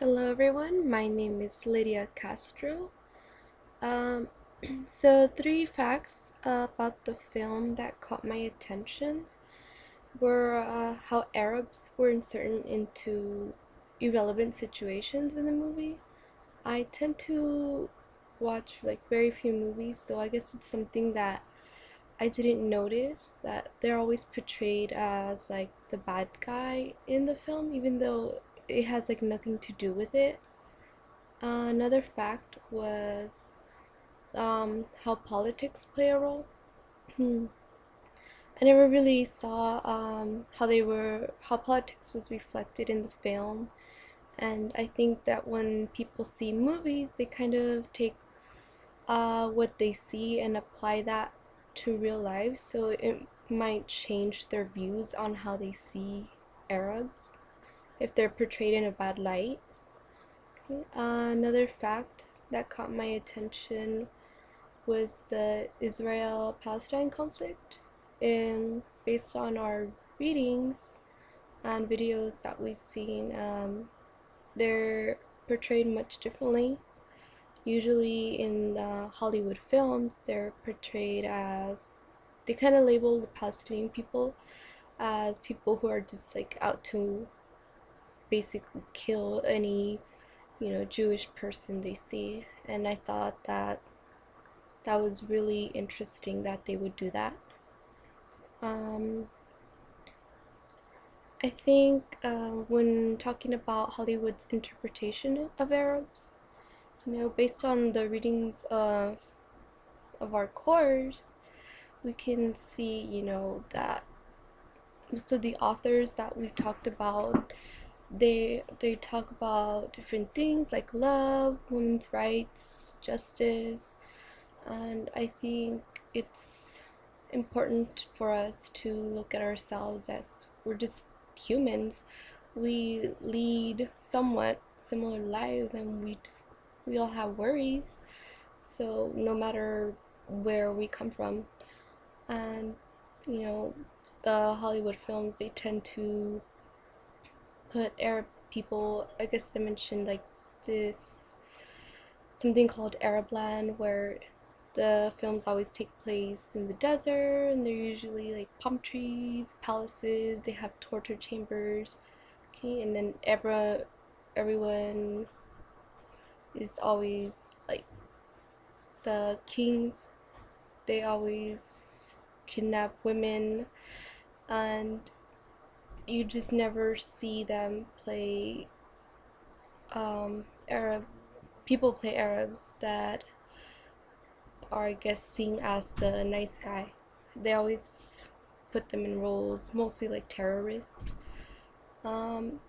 Hello everyone, my name is Lydia Castro. Um, so three facts about the film that caught my attention were how Arabs were inserted into irrelevant situations in the movie. I tend to watch like very few movies, so I guess it's something that I didn't notice that they're always portrayed as like the bad guy in the film, even though it has like nothing to do with it. Another fact was how politics play a role. I never really saw how politics was reflected in the film, and I think that when people see movies, they kind of take what they see and apply that to real life, so it might change their views on how they see Arabs if they're portrayed in a bad light. Okay. Another fact that caught my attention was the Israel-Palestine conflict. And based on our readings and videos that we've seen, they're portrayed much differently. Usually in the Hollywood films, they're portrayed as they kind of label the Palestinian people as people who are just like out to basically kill any Jewish person they see. And I thought that that was really interesting that they would do that. Um, I think when talking about Hollywood's interpretation of Arabs, based on the readings of our course, we can see, that most of the authors that we've talked about, they talk about different things like love, women's rights, justice, and I think it's important for us to look at ourselves as we're just humans. We lead somewhat similar lives, and we all have worries. So no matter where we come from, and you know, the Hollywood films, they tend to put Arab people. I guess they mentioned like this something called Arabland, where the films always take place in the desert, and they're usually like palm trees, palaces. They have torture chambers, okay, and then everyone is always like the kings. They always kidnap women, and you just never see them play Arab people play Arabs that are, I guess, seen as the nice guy. They always put them in roles mostly like terrorists. Um,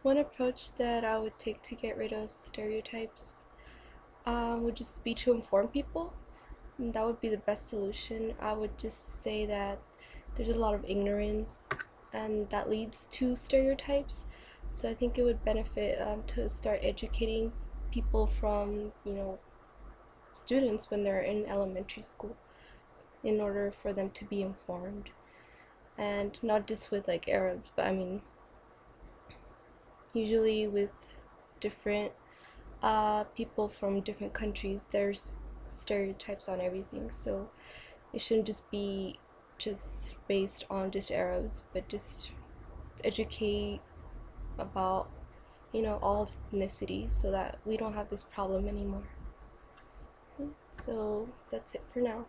one approach that I would take to get rid of stereotypes would just be to inform people. And that would be the best solution. I would just say that there's a lot of ignorance, and that leads to stereotypes. So I think it would benefit to start educating people from, students when they're in elementary school in order for them to be informed. And not just with like Arabs, but I mean, usually with different people from different countries, there's stereotypes on everything. So it shouldn't just be just based on just Arabs, but just educate about, all ethnicities so that we don't have this problem anymore. So that's it for now.